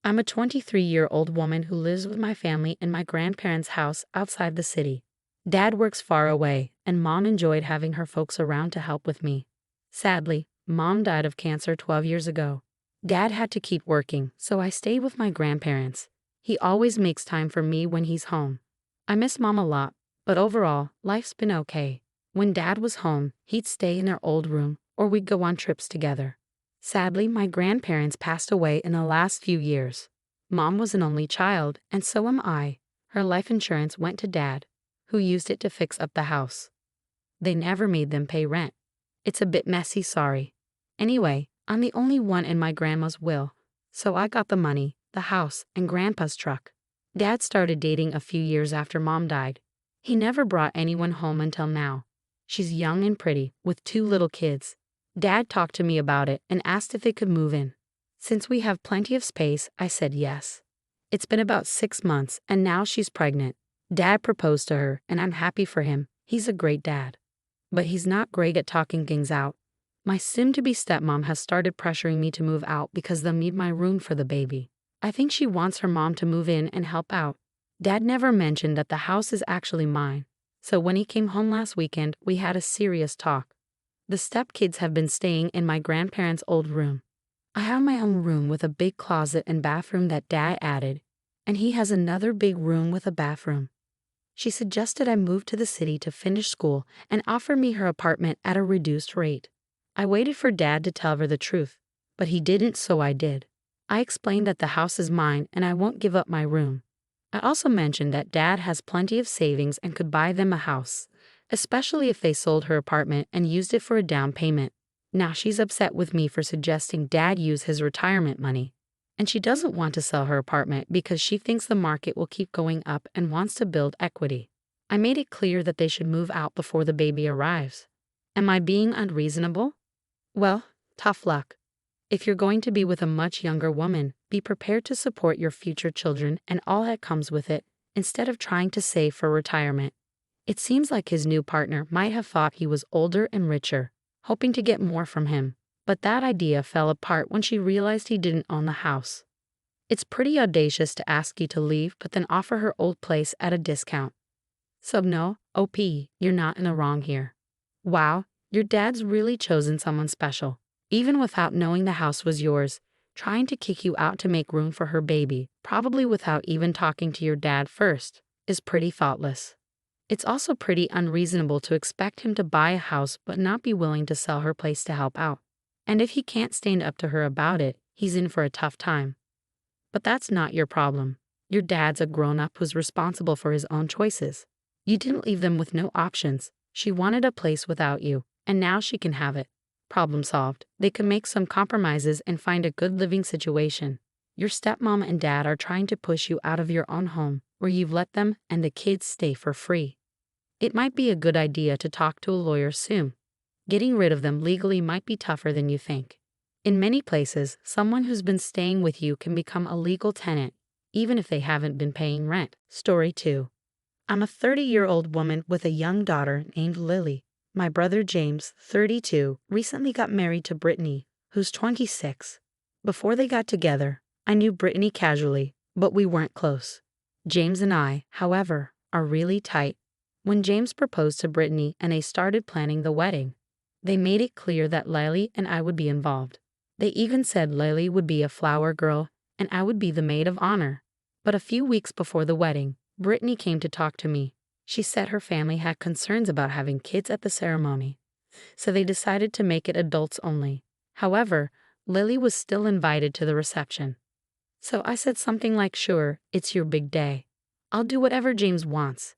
I'm a 23-year-old woman who lives with my family in my grandparents' house outside the city. Dad works far away, and Mom enjoyed having her folks around to help with me. Sadly, Mom died of cancer 12 years ago. Dad had to keep working, so I stayed with my grandparents. He always makes time for me when he's home. I miss Mom a lot, but overall, life's been okay. When Dad was home, he'd stay in their old room, or we'd go on trips together. Sadly, my grandparents passed away in the last few years. Mom was an only child, and so am I. Her life insurance went to Dad, who used it to fix up the house. They never made them pay rent. It's a bit messy, sorry. Anyway, I'm the only one in my grandma's will, so I got the money, the house, and Grandpa's truck. Dad started dating a few years after Mom died. He never brought anyone home until now. She's young and pretty, with 2 little kids. Dad talked to me about it and asked if they could move in. Since we have plenty of space, I said yes. It's been about 6 months, and now she's pregnant. Dad proposed to her, and I'm happy for him. He's a great dad. But he's not great at talking things out. My soon-to-be stepmom has started pressuring me to move out because they'll need my room for the baby. I think she wants her mom to move in and help out. Dad never mentioned that the house is actually mine, so when he came home last weekend, we had a serious talk. The stepkids have been staying in my grandparents' old room. I have my own room with a big closet and bathroom that Dad added, and he has another big room with a bathroom. She suggested I move to the city to finish school and offer me her apartment at a reduced rate. I waited for Dad to tell her the truth, but he didn't, so I did. I explained that the house is mine and I won't give up my room. I also mentioned that Dad has plenty of savings and could buy them a house, especially if they sold her apartment and used it for a down payment. Now she's upset with me for suggesting Dad use his retirement money. And she doesn't want to sell her apartment because she thinks the market will keep going up and wants to build equity. I made it clear that they should move out before the baby arrives. Am I being unreasonable? Well, tough luck. If you're going to be with a much younger woman, be prepared to support your future children and all that comes with it, instead of trying to save for retirement. It seems like his new partner might have thought he was older and richer, hoping to get more from him. But that idea fell apart when she realized he didn't own the house. It's pretty audacious to ask you to leave but then offer her old place at a discount. So no, OP, you're not in the wrong here. Wow, your dad's really chosen someone special. Even without knowing the house was yours, trying to kick you out to make room for her baby, probably without even talking to your dad first, is pretty thoughtless. It's also pretty unreasonable to expect him to buy a house but not be willing to sell her place to help out. And if he can't stand up to her about it, he's in for a tough time. But that's not your problem. Your dad's a grown-up who's responsible for his own choices. You didn't leave them with no options. She wanted a place without you, and now she can have it. Problem solved. They can make some compromises and find a good living situation. Your stepmom and dad are trying to push you out of your own home, where you've let them and the kids stay for free. It might be a good idea to talk to a lawyer soon. Getting rid of them legally might be tougher than you think. In many places, someone who's been staying with you can become a legal tenant, even if they haven't been paying rent. Story 2. I'm a 30-year-old woman with a young daughter named Lily. My brother James, 32, recently got married to Brittany, who's 26. Before they got together, I knew Brittany casually, but we weren't close. James and I, however, are really tight. When James proposed to Brittany and they started planning the wedding, they made it clear that Lily and I would be involved. They even said Lily would be a flower girl and I would be the maid of honor. But a few weeks before the wedding, Brittany came to talk to me. She said her family had concerns about having kids at the ceremony, so they decided to make it adults only. However, Lily was still invited to the reception. So I said something like, "Sure, it's your big day. I'll do whatever James wants."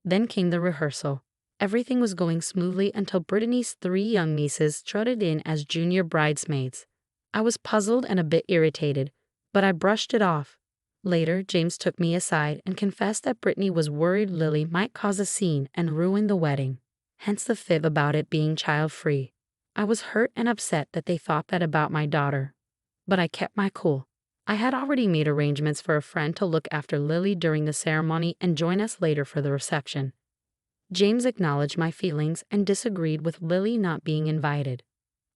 Then came the rehearsal. Everything was going smoothly until Brittany's 3 young nieces trotted in as junior bridesmaids. I was puzzled and a bit irritated, but I brushed it off. Later, James took me aside and confessed that Brittany was worried Lily might cause a scene and ruin the wedding, hence the fib about it being child-free. I was hurt and upset that they thought that about my daughter, but I kept my cool. I had already made arrangements for a friend to look after Lily during the ceremony and join us later for the reception. James acknowledged my feelings and disagreed with Lily not being invited.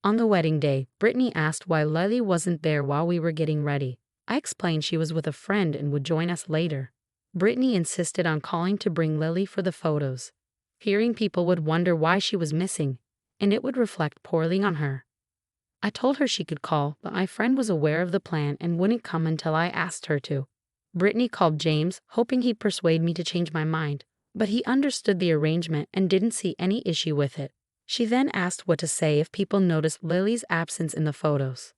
On the wedding day, Brittany asked why Lily wasn't there while we were getting ready. I explained she was with a friend and would join us later. Brittany insisted on calling to bring Lily for the photos. Fearing people would wonder why she was missing, and it would reflect poorly on her. I told her she could call, but my friend was aware of the plan and wouldn't come until I asked her to. Brittany called James, hoping he'd persuade me to change my mind, but he understood the arrangement and didn't see any issue with it. She then asked what to say if people noticed Lily's absence in the photos.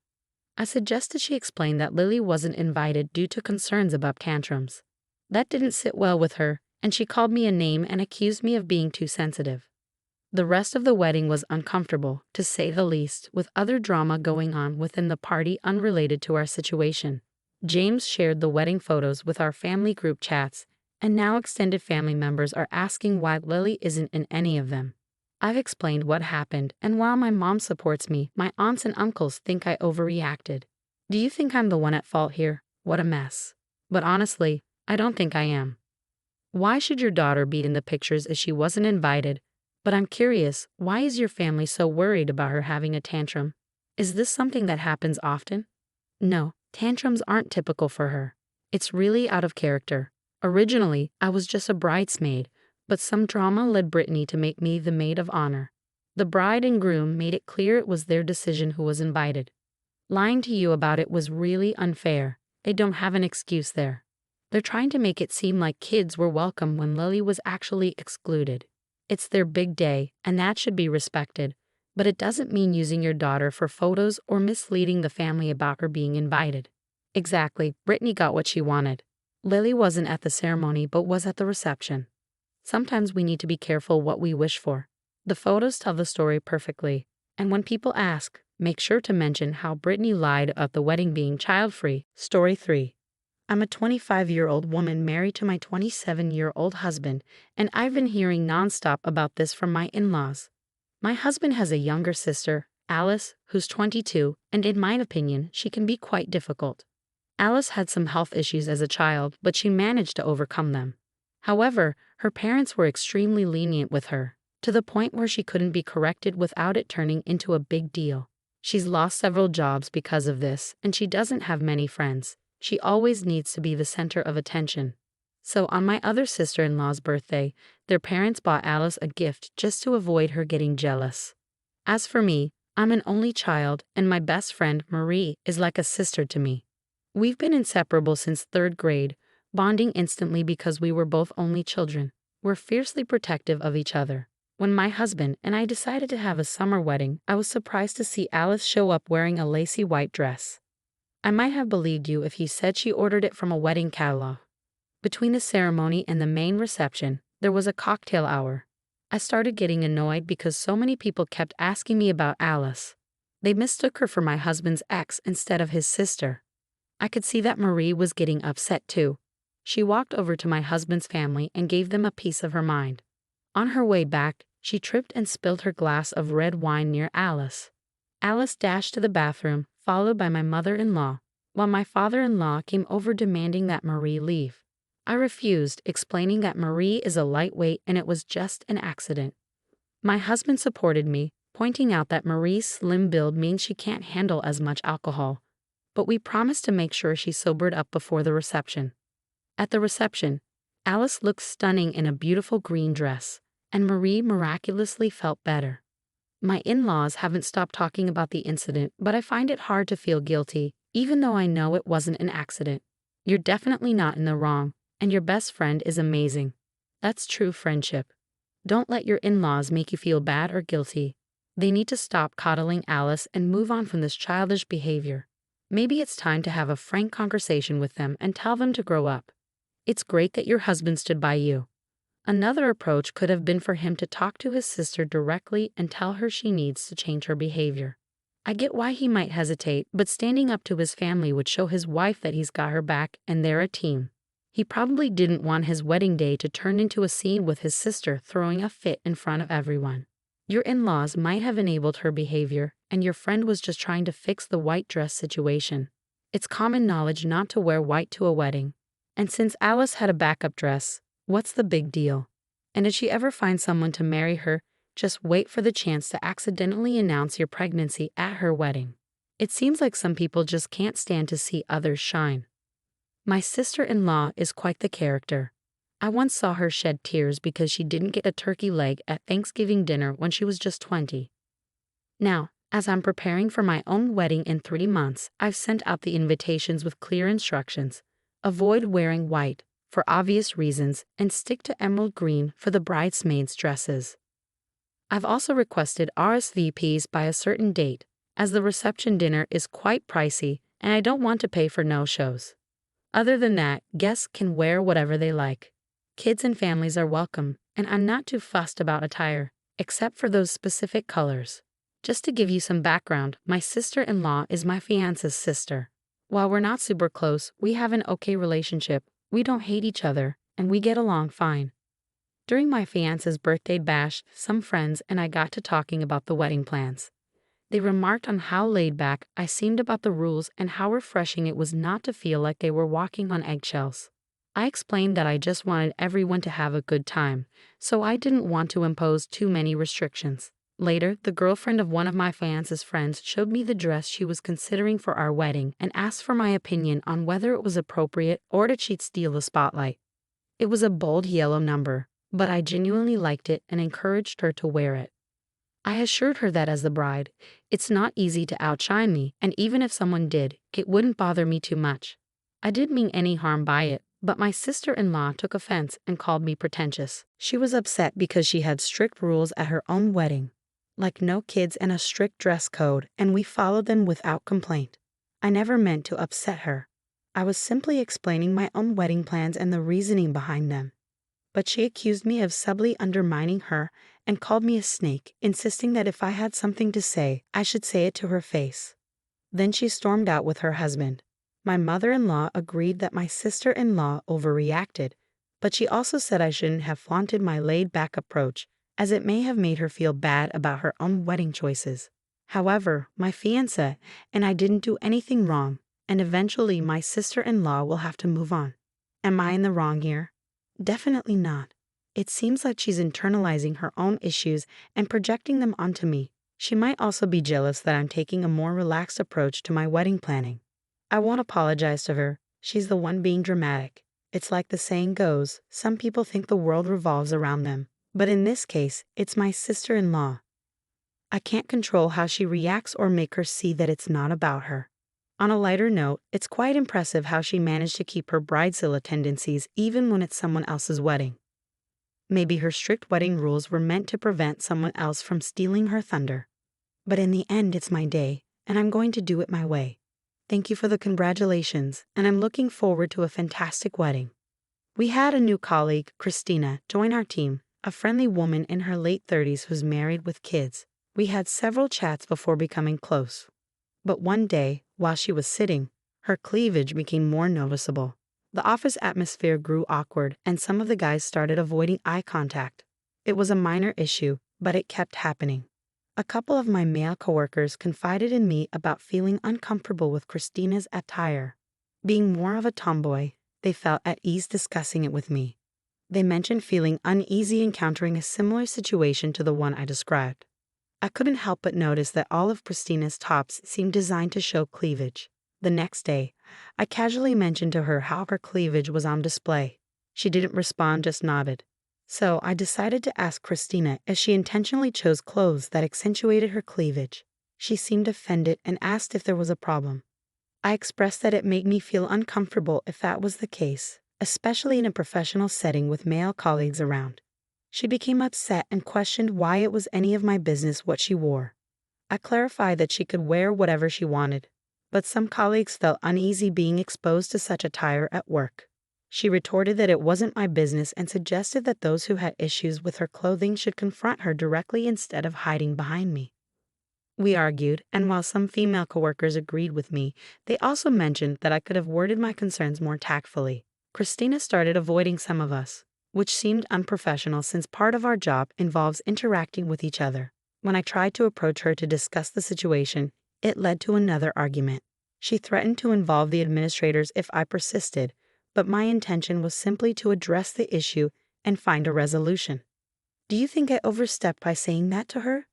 I suggested she explain that Lily wasn't invited due to concerns about tantrums. That didn't sit well with her, and she called me a name and accused me of being too sensitive. The rest of the wedding was uncomfortable, to say the least, with other drama going on within the party unrelated to our situation. James shared the wedding photos with our family group chats, and now extended family members are asking why Lily isn't in any of them. I've explained what happened, and while my mom supports me, my aunts and uncles think I overreacted. Do you think I'm the one at fault here? What a mess. But honestly, I don't think I am. Why should your daughter be in the pictures if she wasn't invited? But I'm curious, why is your family so worried about her having a tantrum? Is this something that happens often? No, tantrums aren't typical for her. It's really out of character. Originally, I was just a bridesmaid, but some drama led Brittany to make me the maid of honor. The bride and groom made it clear it was their decision who was invited. Lying to you about it was really unfair. They don't have an excuse there. They're trying to make it seem like kids were welcome when Lily was actually excluded. It's their big day, and that should be respected, but it doesn't mean using your daughter for photos or misleading the family about her being invited. Exactly, Brittany got what she wanted. Lily wasn't at the ceremony but was at the reception. Sometimes we need to be careful what we wish for. The photos tell the story perfectly, and when people ask, make sure to mention how Brittany lied about the wedding being child-free. Story 3. I'm a 25-year-old woman married to my 27-year-old husband, and I've been hearing nonstop about this from my in-laws. My husband has a younger sister, Alice, who's 22, and in my opinion, she can be quite difficult. Alice had some health issues as a child, but she managed to overcome them. However, her parents were extremely lenient with her, to the point where she couldn't be corrected without it turning into a big deal. She's lost several jobs because of this, and she doesn't have many friends. She always needs to be the center of attention. So on my other sister-in-law's birthday, their parents bought Alice a gift just to avoid her getting jealous. As for me, I'm an only child, and my best friend, Marie, is like a sister to me. We've been inseparable since 3rd grade, bonding instantly because we were both only children. We're fiercely protective of each other. When my husband and I decided to have a summer wedding, I was surprised to see Alice show up wearing a lacy white dress. I might have believed you if you said she ordered it from a wedding catalog. Between the ceremony and the main reception, there was a cocktail hour. I started getting annoyed because so many people kept asking me about Alice. They mistook her for my husband's ex instead of his sister. I could see that Marie was getting upset too. She walked over to my husband's family and gave them a piece of her mind. On her way back, she tripped and spilled her glass of red wine near Alice. Alice dashed to the bathroom, followed by my mother-in-law, while my father-in-law came over demanding that Marie leave. I refused, explaining that Marie is a lightweight and it was just an accident. My husband supported me, pointing out that Marie's slim build means she can't handle as much alcohol, but we promised to make sure she sobered up before the reception. At the reception, Alice looked stunning in a beautiful green dress, and Marie miraculously felt better. My in-laws haven't stopped talking about the incident, but I find it hard to feel guilty, even though I know it wasn't an accident. You're definitely not in the wrong, and your best friend is amazing. That's true friendship. Don't let your in-laws make you feel bad or guilty. They need to stop coddling Alice and move on from this childish behavior. Maybe it's time to have a frank conversation with them and tell them to grow up. It's great that your husband stood by you. Another approach could have been for him to talk to his sister directly and tell her she needs to change her behavior. I get why he might hesitate, but standing up to his family would show his wife that he's got her back and they're a team. He probably didn't want his wedding day to turn into a scene with his sister throwing a fit in front of everyone. Your in-laws might have enabled her behavior, and your friend was just trying to fix the white dress situation. It's common knowledge not to wear white to a wedding. And since Alice had a backup dress, what's the big deal? And if she ever finds someone to marry her, just wait for the chance to accidentally announce your pregnancy at her wedding. It seems like some people just can't stand to see others shine. My sister-in-law is quite the character. I once saw her shed tears because she didn't get a turkey leg at Thanksgiving dinner when she was just 20. Now, as I'm preparing for my own wedding in 3 months, I've sent out the invitations with clear instructions. Avoid wearing white, for obvious reasons, and stick to emerald green for the bridesmaids' dresses. I've also requested RSVPs by a certain date, as the reception dinner is quite pricey and I don't want to pay for no-shows. Other than that, guests can wear whatever they like. Kids and families are welcome, and I'm not too fussed about attire, except for those specific colors. Just to give you some background, my sister-in-law is my fiance's sister. While we're not super close, we have an okay relationship, we don't hate each other, and we get along fine. During my fiance's birthday bash, some friends and I got to talking about the wedding plans. They remarked on how laid back I seemed about the rules and how refreshing it was not to feel like they were walking on eggshells. I explained that I just wanted everyone to have a good time, so I didn't want to impose too many restrictions. Later, the girlfriend of one of my fiance's friends showed me the dress she was considering for our wedding and asked for my opinion on whether it was appropriate or did she steal the spotlight. It was a bold yellow number, but I genuinely liked it and encouraged her to wear it. I assured her that as the bride, it's not easy to outshine me, and even if someone did, it wouldn't bother me too much. I didn't mean any harm by it, but my sister-in-law took offense and called me pretentious. She was upset because she had strict rules at her own wedding, like no kids and a strict dress code, and we followed them without complaint. I never meant to upset her. I was simply explaining my own wedding plans and the reasoning behind them. But she accused me of subtly undermining her and called me a snake, insisting that if I had something to say, I should say it to her face. Then she stormed out with her husband. My mother-in-law agreed that my sister-in-law overreacted, but she also said I shouldn't have flaunted my laid-back approach, as it may have made her feel bad about her own wedding choices. However, my fiancé and I didn't do anything wrong, and eventually my sister-in-law will have to move on. Am I in the wrong here? Definitely not. It seems like she's internalizing her own issues and projecting them onto me. She might also be jealous that I'm taking a more relaxed approach to my wedding planning. I won't apologize to her. She's the one being dramatic. It's like the saying goes, some people think the world revolves around them. But in this case, it's my sister-in-law. I can't control how she reacts or make her see that it's not about her. On a lighter note, it's quite impressive how she managed to keep her bridezilla tendencies even when it's someone else's wedding. Maybe her strict wedding rules were meant to prevent someone else from stealing her thunder. But in the end, it's my day, and I'm going to do it my way. Thank you for the congratulations, and I'm looking forward to a fantastic wedding. We had a new colleague, Christina, join our team, a friendly woman in her late 30s who's married with kids. We had several chats before becoming close. But one day, while she was sitting, her cleavage became more noticeable. The office atmosphere grew awkward, and some of the guys started avoiding eye contact. It was a minor issue, but it kept happening. A couple of my male coworkers confided in me about feeling uncomfortable with Christina's attire. Being more of a tomboy, they felt at ease discussing it with me. They mentioned feeling uneasy encountering a similar situation to the one I described. I couldn't help but notice that all of Christina's tops seemed designed to show cleavage. The next day, I casually mentioned to her how her cleavage was on display. She didn't respond, just nodded. So I decided to ask Christina if she intentionally chose clothes that accentuated her cleavage. She seemed offended and asked if there was a problem. I expressed that it made me feel uncomfortable if that was the case, especially in a professional setting with male colleagues around. She became upset and questioned why it was any of my business what she wore. I clarified that she could wear whatever she wanted, but some colleagues felt uneasy being exposed to such attire at work. She retorted that it wasn't my business and suggested that those who had issues with her clothing should confront her directly instead of hiding behind me. We argued, and while some female coworkers agreed with me, they also mentioned that I could have worded my concerns more tactfully. Christina started avoiding some of us, which seemed unprofessional since part of our job involves interacting with each other. When I tried to approach her to discuss the situation, it led to another argument. She threatened to involve the administrators if I persisted, but my intention was simply to address the issue and find a resolution. Do you think I overstepped by saying that to her?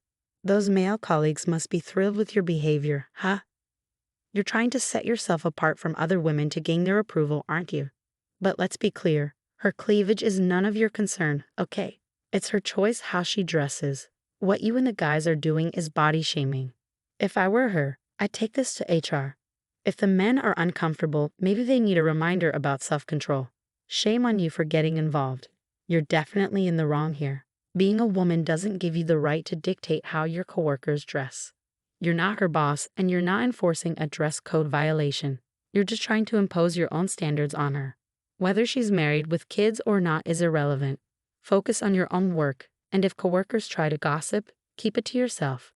Those male colleagues must be thrilled with your behavior, huh? You're trying to set yourself apart from other women to gain their approval, aren't you? But let's be clear, her cleavage is none of your concern, okay? It's her choice how she dresses. What you and the guys are doing is body shaming. If I were her, I'd take this to HR. If the men are uncomfortable, maybe they need a reminder about self-control. Shame on you for getting involved. You're definitely in the wrong here. Being a woman doesn't give you the right to dictate how your coworkers dress. You're not her boss, and you're not enforcing a dress code violation. You're just trying to impose your own standards on her. Whether she's married with kids or not is irrelevant. Focus on your own work, and if coworkers try to gossip, keep it to yourself.